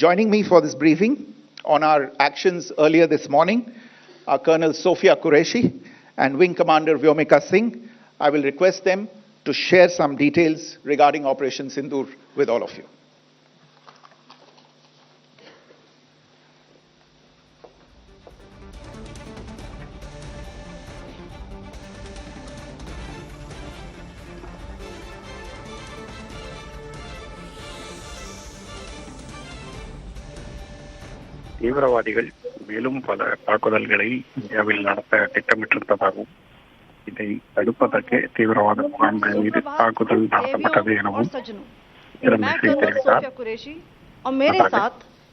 Joining me for this briefing on our actions earlier this morning are Colonel Sophia Qureshi and Wing Commander Vyomika Singh. I will request them to share some details regarding Operation Sindoor with all of you. தீவிரவாதிகள் மேலும் பல தாக்குதல்களை இந்தியாவில் நடத்த திட்டமிட்டிருந்ததாகவும் இதை தடுப்பதற்கு தீவிரவாத முகாம்கள் மீது தாக்குதல் நடத்தப்பட்டது எனவும் தெரிவித்தார்.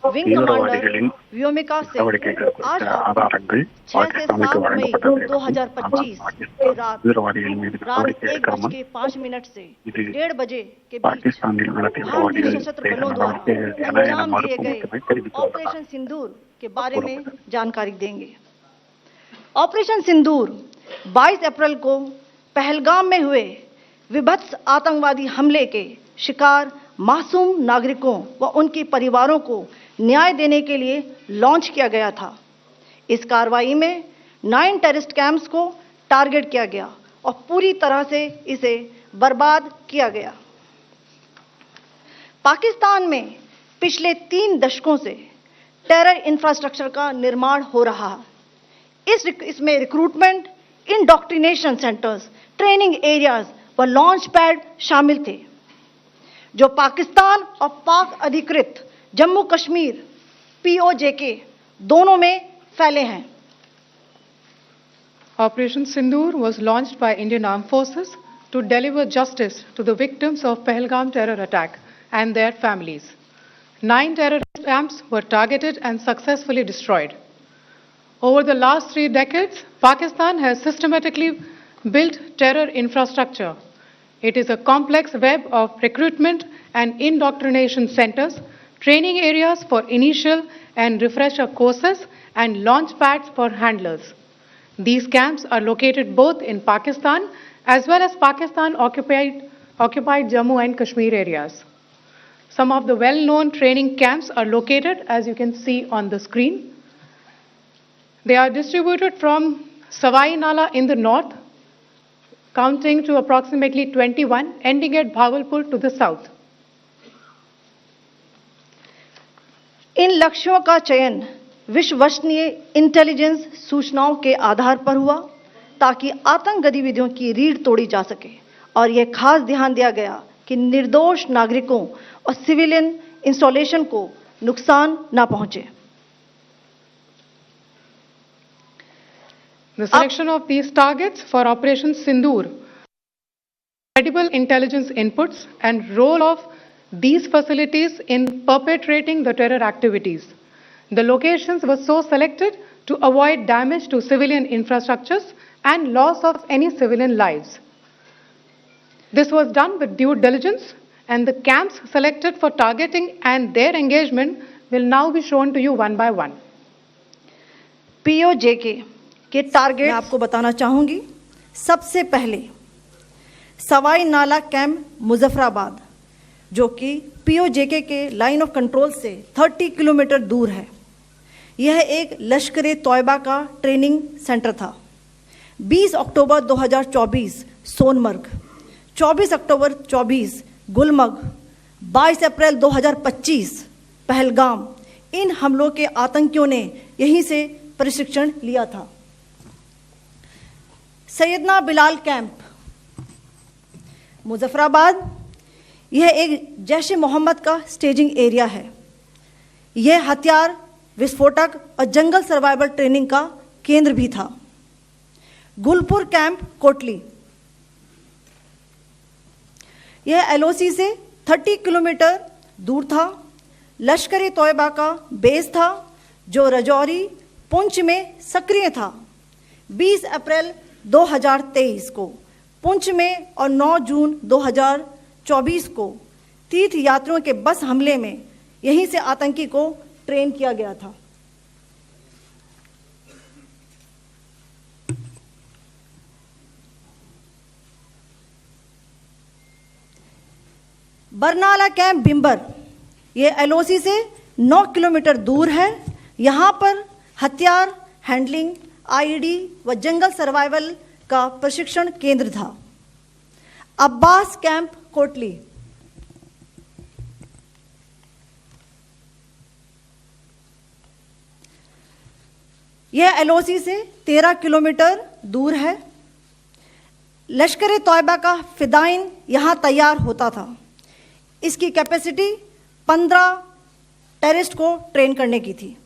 தீவிரவாதிகளின் நடவடிக்கைகள் குறித்த ஆதாரங்கள் பாகிஸ்தானுக்கு வழங்கப்பட்டது. தீவிரவாதிகள் மீது நடவடிக்கை எடுக்காமல் இது பாகிஸ்தானில் உள்ள தீவிரவாதிகள் நடவடிக்கைகள் என மறுப்பு மட்டுமே ऑपरेशन सिंदूर के बारे में जानकारी देंगे। ऑपरेशन सिंदूर 22 अप्रैल को पहलगाम में हुए विभत्स आतंकवादी हमले के शिकार मासूम नागरिकों व उनके परिवारों को न्याय देने के लिए लॉन्च किया गया था। इस कार्रवाई में 9 टेररिस्ट कैंप्स को टारगेट किया गया और पूरी तरह से इसे बर्बाद किया गया। पाकिस्तान में पिछले 3 दशकों से टेरर इंफ्रास्ट्रक्चर का निर्माण हो रहा है। इसमें recruitment, indoctrination centres, training areas व लॉन्च पैड शामिल थे, जो पाकिस्तान और पाक अधिकृत जम्मू कश्मीर POJK दोनों में फैले हैं। Operation Sindoor was launched by Indian Armed Forces to deliver justice to the victims of Pahalgam terror attack and their families. 9 terrorist camps were targeted and successfully destroyed. Over the last 3 decades, Pakistan has systematically built terror infrastructure. It is a complex web of recruitment and indoctrination centers, training areas for initial and refresher courses, and launch pads for handlers. These camps are located both in Pakistan as well as Pakistan-occupied Jammu and Kashmir areas. Some of the well-known training camps are located, as you can see on the screen. They are distributed from Sawai Nala in the north, counting to approximately 21, ending at Bhagalpur to the south. इन लक्ष्यों का चयन विश्वसनीय intelligence सूचनाओं के आधार पर हुआ ताकि आतंक गतिविधियों की रीढ़ तोड़ी जा सके, और यह खास ध्यान दिया गया कि निर्दोष नागरिकों और सिविलियन इंस्टॉलेशन को नुकसान न पहुंचे। The selection of these targets for Operation Sindoor, credible intelligence inputs, and role of these facilities in perpetrating the terror activities. The locations were so selected to avoid damage to civilian infrastructures and loss of any civilian lives. This was done with due diligence, and the camps selected for targeting and their engagement will now be shown to you one by one. POJK के target मैं आपको बताना चाहूंगी। सबसे पहले सवाई नाला camp Muzaffarabad, जो कि POJK के लाइन ऑफ कंट्रोल से 30 किलोमीटर दूर है। यह एक लश्कर तौयबा का ट्रेनिंग सेंटर था। 20 अक्टूबर 2024 सोनमर्ग, 24 अक्टूबर 24 गुलमर्ग, 22 अप्रैल 2025 पहलगाम, इन हमलों के आतंकियों ने यहीं से प्रशिक्षण लिया था। सैयदना बिलाल कैंप मुजफ्फराबाद, यह एक जैश ए मोहम्मद का स्टेजिंग एरिया है। यह हथियार, विस्फोटक और जंगल सर्वाइवल ट्रेनिंग का केंद्र भी था। गुलपुर कैंप कोटली, यह LOC से 30 किलोमीटर दूर था। लश्कर तौयबा का बेस था, जो रजौरी, पुंछ में सक्रिय था। 20 अप्रैल 2023 को पुंछ में और 9 जून 2024 को तीर्थ यात्रियों के बस हमले में यहीं से आतंकी को ट्रेन किया गया था। बरनाला कैंप बिम्बर, ये LOC से 9 किलोमीटर दूर है। यहाँ पर हथियार हैंडलिंग, आईईडी व जंगल सर्वाइवल का प्रशिक्षण केंद्र था। अब्बास कैंप कोटली, यह एलओसी से 13 किलोमीटर दूर है। लश्कर तौयबा का फिदाइन यहां तैयार होता था। इसकी कैपेसिटी 15 टेररिस्ट को ट्रेन करने की थी।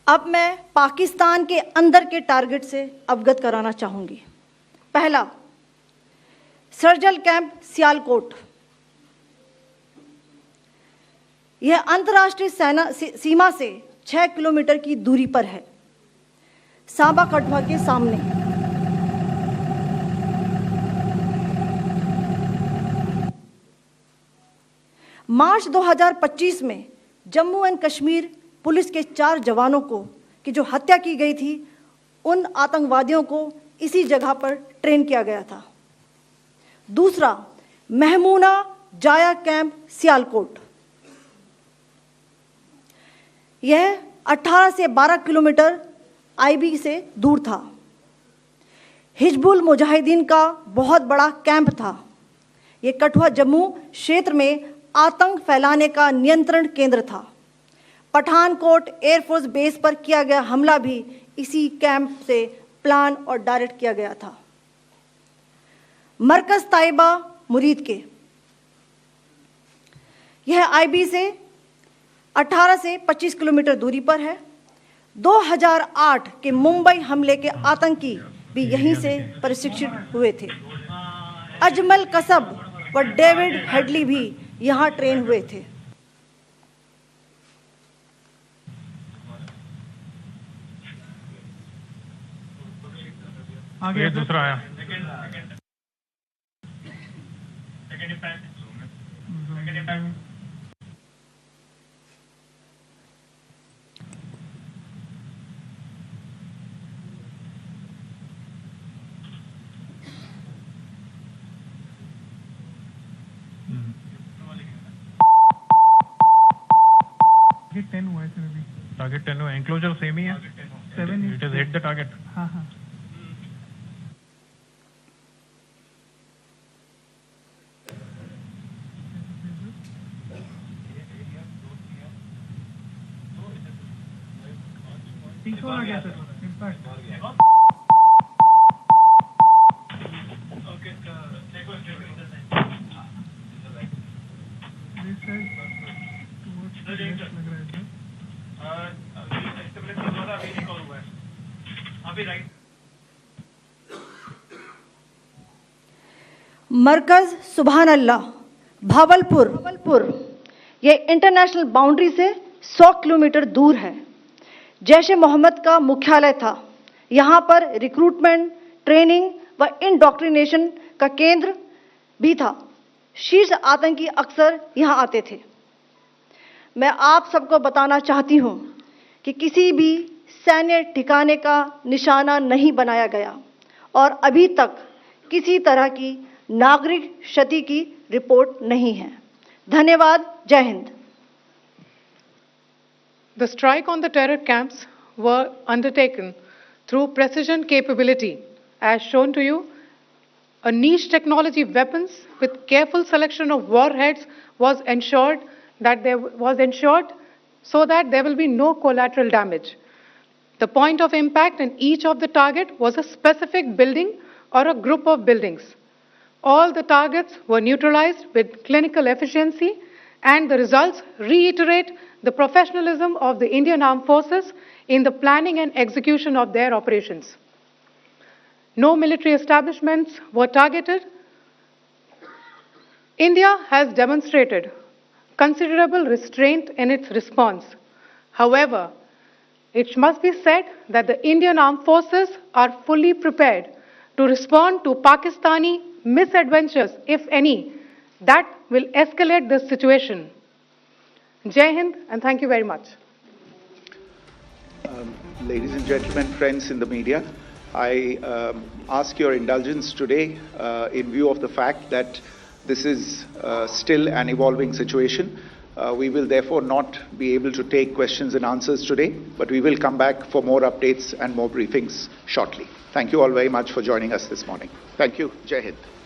अब मैं पाकिस्तान के अंदर के टारगेट से अवगत कराना चाहूंगी। पहला, सर्जिकल कैंप सियालकोट। यह अंतर्राष्ट्रीय सीमा से 6 किलोमीटर की दूरी पर है, सांबा कठुआ के सामने। मार्च 2025 में जम्मू एंड कश्मीर पुलिस के 4 जवानों को की जो हत्या की गई थी, उन आतंकवादियों को इसी जगह पर ट्रेन किया गया था। दूसरा, महमूना जाया कैंप सियालकोट। यह 18 से 12 किलोमीटर आईबी से दूर था। हिजबुल मुजाहिदीन का बहुत बड़ा कैंप था। यह कठुआ जम्मू क्षेत्र में आतंक फैलाने का नियंत्रण केंद्र था। पठानकोट एयरफोर्स बेस पर किया गया हमला भी इसी कैंप से प्लान और डायरेक्ट किया गया था। मरकज ताइबा मुरीद के, यह आईबी से 18 से 25 किलोमीटर दूरी पर है। 2008 के मुंबई हमले के आतंकी भी यहीं से प्रशिक्षित हुए थे। अजमल कसब व डेविड हेडली भी यहां ट्रेन हुए थे। आगे दूसरा आया। टारगेट 10 हुआ है सर अभी। टारगेट 10 हुआ, एंक्लोजर सेम ही है। 7 it is hit the target. हाँ हाँ। आ गया सर इम्पैक्ट। मरकज सुभान अल्लाह भावलपुर, यह इंटरनेशनल बाउंड्री से 100 किलोमीटर दूर है। जैश ए मोहम्मद का मुख्यालय था। यहाँ पर रिक्रूटमेंट, ट्रेनिंग व इंडोक्ट्रिनेशन का केंद्र भी था। शीर्ष आतंकी अक्सर यहाँ आते थे। मैं आप सबको बताना चाहती हूँ कि किसी भी सैन्य ठिकाने का निशाना नहीं बनाया गया और अभी तक किसी तरह की नागरिक क्षति की रिपोर्ट नहीं है। धन्यवाद। जय Hind. The strike on the terror camps were undertaken through precision capability. As shown to you, a niche technology weapons with careful selection of warheads was ensured so that there will be no collateral damage. The point of impact in each of the target was a specific building or a group of buildings. All the targets were neutralized with clinical efficiency, and the results reiterate the professionalism of the Indian Armed Forces in the planning and execution of their operations. No military establishments were targeted. India has demonstrated considerable restraint in its response. However, it must be said that the Indian Armed Forces are fully prepared to respond to Pakistani misadventures, if any, that will escalate the situation. Jai Hind, and thank you very much. Ladies and gentlemen, friends in the media, I ask your indulgence today in view of the fact that this is still an evolving situation. We will therefore not be able to take questions and answers today, but we will come back for more updates and more briefings shortly. Thank you all very much for joining us this morning. Thank you. Jai Hind.